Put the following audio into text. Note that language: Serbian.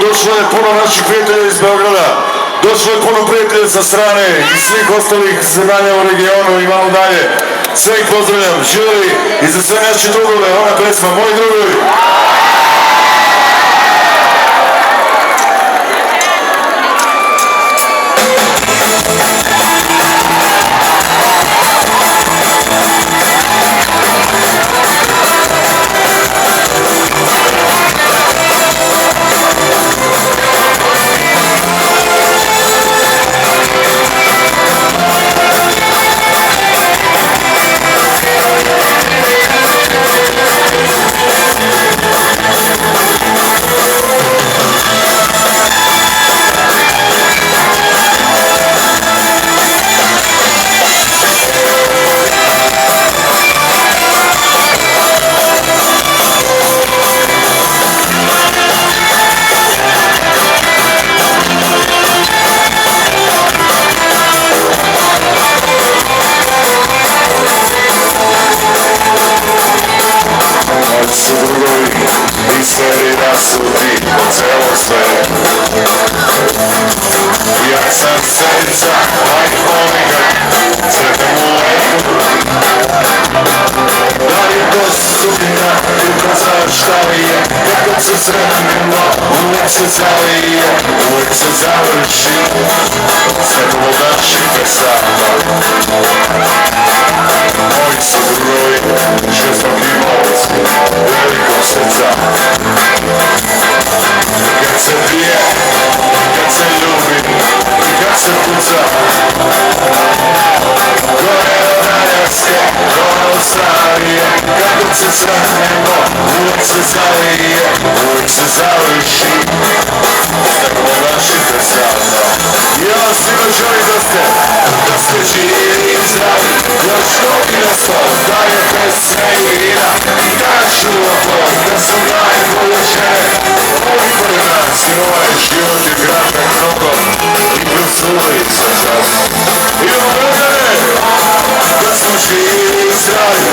Došlo je puno naših prijatelja iz Beograda, došlo je puno prijatelja sa strane i svih ostalih zemalja u regionu i malo dalje. Sve ih pozdravljam, živjeli i za sve naše drugove, ova pesma, moji drugovi. Ja sam srca, aj volim ga, sretam u leku. Da li je to sudbina, kako znaš šta li je, kako se sretnemo, uvek se zalije, uvek se završi, sve ovo naših pesama. Moji su drugovi, žestoki momci, velikog srca. Kad se pije, kad se ljubi, kad se puca, gore od Aljaske, gore od Australije, kako se sretnemo, uvek se zalije, uvek se završi, tako naših pesama. Ja vam svima želim da ste živi i zdravi, još godina sto, da je bez sredina, i da čuvamo, da su najbolje žene, ovih pored nas, jer ovaj život je kratak mnogo, i prosuli sa čas. Idemo, drugare, da smo živi i zdravi.